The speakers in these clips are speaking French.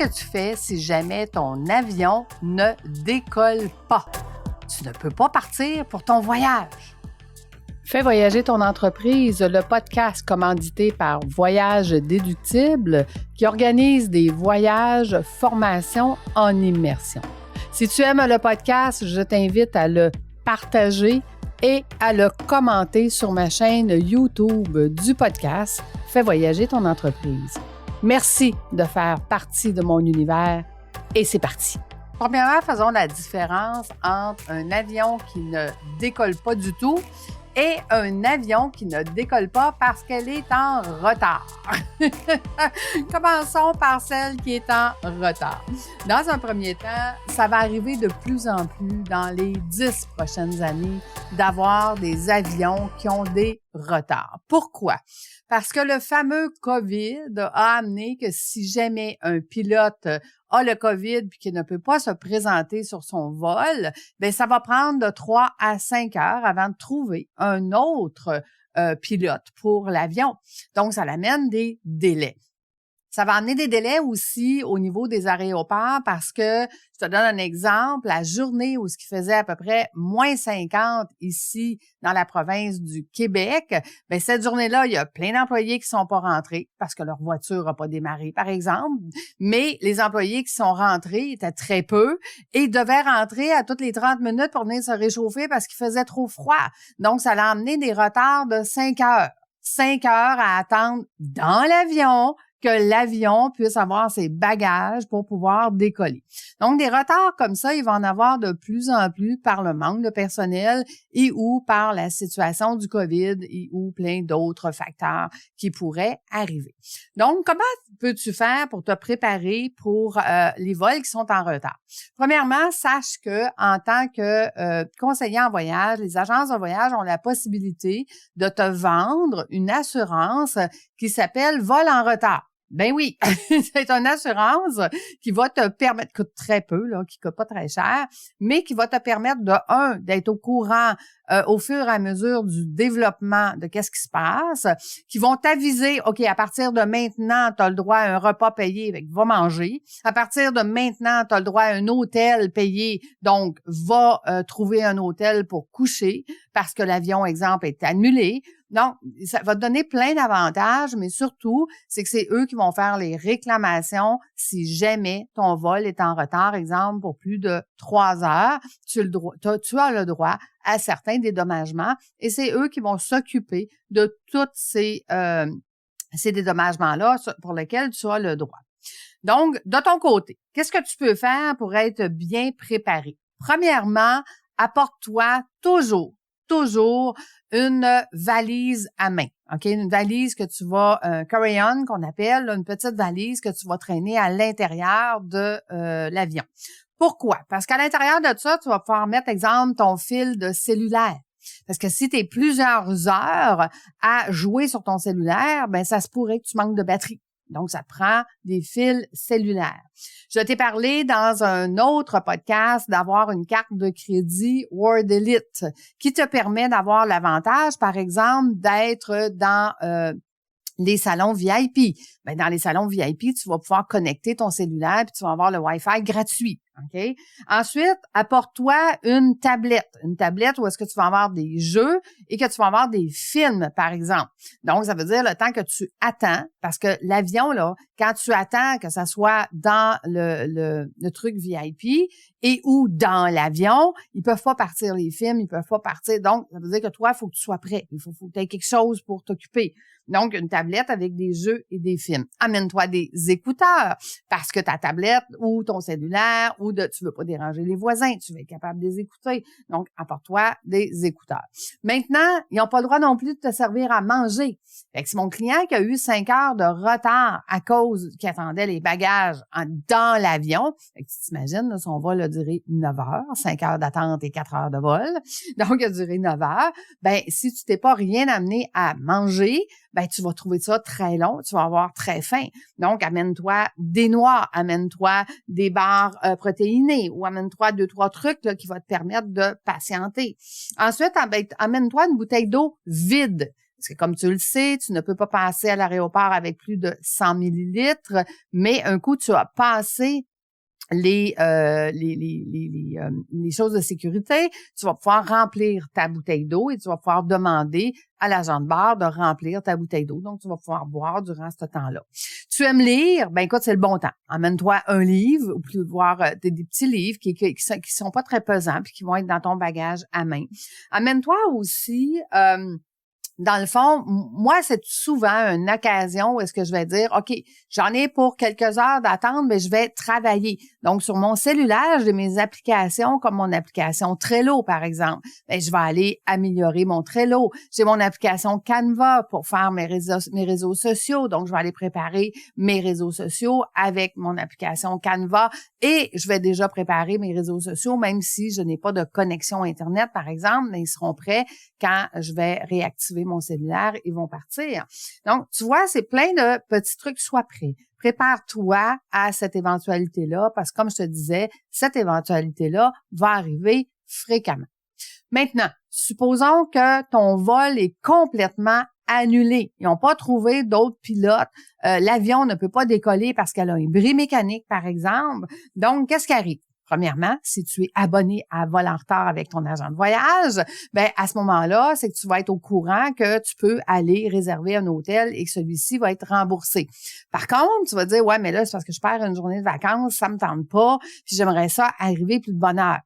que tu fais si jamais ton avion ne décolle pas? Tu ne peux pas partir pour ton voyage. Fais voyager ton entreprise, le podcast commandité par Voyage Déductible qui organise des voyages, formations en immersion. Si tu aimes le podcast, je t'invite à le partager et à le commenter sur ma chaîne YouTube du podcast Fais voyager ton entreprise. Merci de faire partie de mon univers et c'est parti. Premièrement, faisons la différence entre un avion qui ne décolle pas du tout et un avion qui ne décolle pas parce qu'elle est en retard. Commençons par celle qui est en retard. Dans un premier temps, ça va arriver de plus en plus dans les 10 prochaines années d'avoir des avions qui ont des retards. Pourquoi? Parce que le fameux COVID a amené que si jamais un pilote a le COVID puis qu'il ne peut pas se présenter sur son vol, bien, ça va prendre de 3 à 5 heures avant de trouver un autre pilote pour l'avion. Donc, ça l'amène des délais. Ça va amener des délais aussi au niveau des aéroports parce que, je te donne un exemple, la journée où ce qui faisait à peu près moins 50 ici dans la province du Québec, bien, cette journée-là, il y a plein d'employés qui sont pas rentrés parce que leur voiture n'a pas démarré, par exemple, mais les employés qui sont rentrés étaient très peu et devaient rentrer à toutes les 30 minutes pour venir se réchauffer parce qu'il faisait trop froid. Donc, ça a amené des retards de 5 heures. 5 heures à attendre dans l'avion que l'avion puisse avoir ses bagages pour pouvoir décoller. Donc, des retards comme ça, il va en avoir de plus en plus par le manque de personnel et ou par la situation du COVID et ou plein d'autres facteurs qui pourraient arriver. Donc, comment peux-tu faire pour te préparer pour les vols qui sont en retard? Premièrement, sache que en tant que conseiller en voyage, les agences de voyage ont la possibilité de te vendre une assurance qui s'appelle Vol en retard. Ben oui, c'est une assurance qui va te permettre, coûte très peu, là, qui coûte pas très cher, mais qui va te permettre d'être au courant au fur et à mesure du développement de qu'est-ce qui se passe, qui vont t'aviser, OK, à partir de maintenant, tu as le droit à un repas payé, avec va manger. À partir de maintenant, tu as le droit à un hôtel payé, donc va trouver un hôtel pour coucher parce que l'avion, exemple, est annulé. Donc, ça va te donner plein d'avantages, mais surtout, c'est que c'est eux qui vont faire les réclamations si jamais ton vol est en retard, exemple, pour plus de 3 heures. Tu as le droit à certains dédommagements et c'est eux qui vont s'occuper de tous ces dédommagements-là pour lesquels tu as le droit. Donc, de ton côté, qu'est-ce que tu peux faire pour être bien préparé? Premièrement, apporte-toi toujours une valise à main, OK? Une valise que tu vas, carry-on qu'on appelle, une petite valise que tu vas traîner à l'intérieur de l'avion. Pourquoi? Parce qu'à l'intérieur de ça, tu vas pouvoir mettre, exemple, ton fil de cellulaire. Parce que si tu es plusieurs heures à jouer sur ton cellulaire, ben ça se pourrait que tu manques de batterie. Donc, ça te prend des fils cellulaires. Je t'ai parlé dans un autre podcast d'avoir une carte de crédit World Elite qui te permet d'avoir l'avantage, par exemple, d'être dans les salons VIP. Ben, dans les salons VIP, tu vas pouvoir connecter ton cellulaire puis tu vas avoir le Wi-Fi gratuit. OK? Ensuite, apporte-toi une tablette. Une tablette où est-ce que tu vas avoir des jeux et que tu vas avoir des films, par exemple. Donc, ça veut dire le temps que tu attends, parce que l'avion, là, quand tu attends que ça soit dans le truc VIP et ou dans l'avion, ils peuvent pas partir les films, ils peuvent pas partir. Donc, ça veut dire que toi, il faut que tu sois prêt. Il faut que tu aies quelque chose pour t'occuper. Donc, une tablette avec des jeux et des films. Amène-toi des écouteurs parce que ta tablette ou ton cellulaire ou tu veux pas déranger les voisins, tu veux être capable de les écouter. Donc, apporte-toi des écouteurs. Maintenant, ils n'ont pas le droit non plus de te servir à manger. Fait que c'est mon client qui a eu 5 heures de retard à cause qu'il attendait les bagages dans l'avion. Fait que tu t'imagines, là, son vol a duré 9 heures, 5 heures d'attente et 4 heures de vol. Donc, il a duré 9 heures. Ben, si tu t'es pas rien amené à manger, ben, tu vas trouver ça très long, tu vas avoir très faim. Donc, amène-toi des noix, amène-toi des barres protéinées ou amène-toi 2-3 trucs là, qui vont te permettre de patienter. Ensuite, amène-toi une bouteille d'eau vide. Parce que comme tu le sais, tu ne peux pas passer à l'aéroport avec plus de 100 millilitres, mais un coup, tu as passé les choses de sécurité, tu vas pouvoir remplir ta bouteille d'eau et tu vas pouvoir demander à l'agent de bar de remplir ta bouteille d'eau. Donc, tu vas pouvoir boire durant ce temps-là. Tu aimes lire? Ben écoute, c'est le bon temps. Emmène-toi un livre ou plus voir des petits livres qui sont pas très pesants puis qui vont être dans ton bagage à main. Amène-toi aussi... dans le fond, moi, c'est souvent une occasion où est-ce que je vais dire, OK, j'en ai pour quelques heures d'attente, mais je vais travailler. Donc, sur mon cellulaire, j'ai mes applications comme mon application Trello, par exemple. Bien, je vais aller améliorer mon Trello. J'ai mon application Canva pour faire mes réseaux sociaux. Donc, je vais aller préparer mes réseaux sociaux avec mon application Canva et je vais déjà préparer mes réseaux sociaux, même si je n'ai pas de connexion Internet, par exemple, mais ils seront prêts quand je vais réactiver mon cellulaire, ils vont partir. Donc, tu vois, c'est plein de petits trucs. Sois prêt. Prépare-toi à cette éventualité-là parce que, comme je te disais, cette éventualité-là va arriver fréquemment. Maintenant, supposons que ton vol est complètement annulé. Ils n'ont pas trouvé d'autres pilotes. L'avion ne peut pas décoller parce qu'elle a un bris mécanique, par exemple. Donc, qu'est-ce qui arrive? Premièrement, si tu es abonné à Vol en retard avec ton agent de voyage, ben à ce moment-là, c'est que tu vas être au courant que tu peux aller réserver un hôtel et que celui-ci va être remboursé. Par contre, tu vas dire, ouais, mais là, c'est parce que je perds une journée de vacances, ça me tente pas, puis j'aimerais ça arriver plus de bonne heure.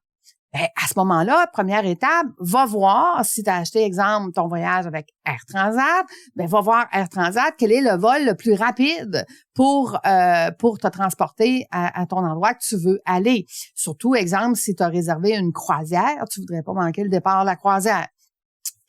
Ben, à ce moment-là, première étape, va voir si tu as acheté, exemple, ton voyage avec Air Transat, ben va voir Air Transat, quel est le vol le plus rapide pour te transporter à ton endroit que tu veux aller. Surtout, exemple, si tu as réservé une croisière, tu voudrais pas manquer le départ de la croisière.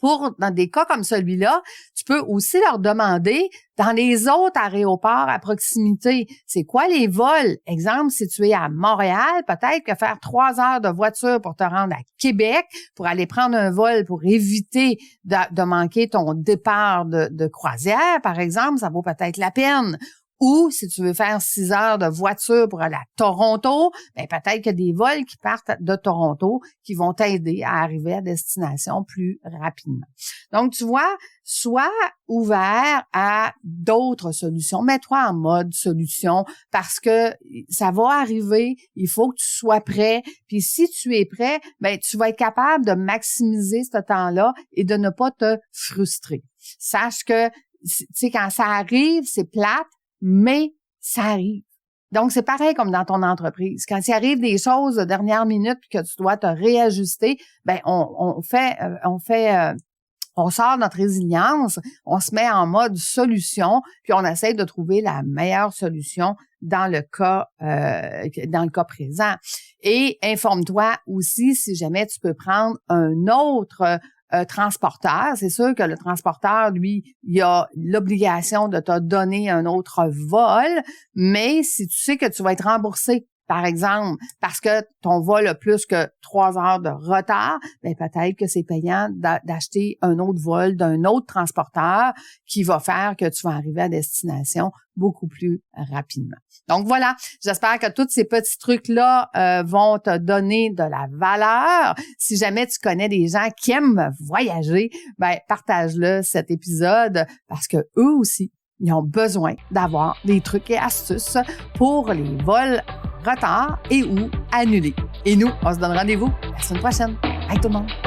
Dans des cas comme celui-là, tu peux aussi leur demander dans les autres aéroports à proximité, c'est quoi les vols? Exemple, si tu es à Montréal, peut-être que faire 3 heures de voiture pour te rendre à Québec, pour aller prendre un vol pour éviter de manquer ton départ de croisière, par exemple, ça vaut peut-être la peine. Ou si tu veux faire 6 heures de voiture pour aller à Toronto, ben peut-être qu'il y a des vols qui partent de Toronto qui vont t'aider à arriver à destination plus rapidement. Donc, tu vois, sois ouvert à d'autres solutions. Mets-toi en mode solution parce que ça va arriver. Il faut que tu sois prêt. Puis si tu es prêt, ben tu vas être capable de maximiser ce temps-là et de ne pas te frustrer. Sache que, tu sais, quand ça arrive, c'est plate, mais ça arrive. Donc, c'est pareil comme dans ton entreprise. Quand il arrive des choses de dernière minute puis que tu dois te réajuster, ben on sort notre résilience, on se met en mode solution, puis on essaie de trouver la meilleure solution dans le cas présent. Et informe-toi aussi si jamais tu peux prendre un autre transporteur. C'est sûr que le transporteur, lui, il a l'obligation de te donner un autre vol, mais si tu sais que tu vas être remboursé, par exemple, parce que ton vol a plus que 3 heures de retard, ben peut-être que c'est payant d'acheter un autre vol d'un autre transporteur qui va faire que tu vas arriver à destination beaucoup plus rapidement. Donc voilà, j'espère que tous ces petits trucs-là vont te donner de la valeur. Si jamais tu connais des gens qui aiment voyager, ben partage-le cet épisode parce que eux aussi, ils ont besoin d'avoir des trucs et astuces pour les vols retard et ou annulés. Et nous, on se donne rendez-vous la semaine prochaine. Bye tout le monde!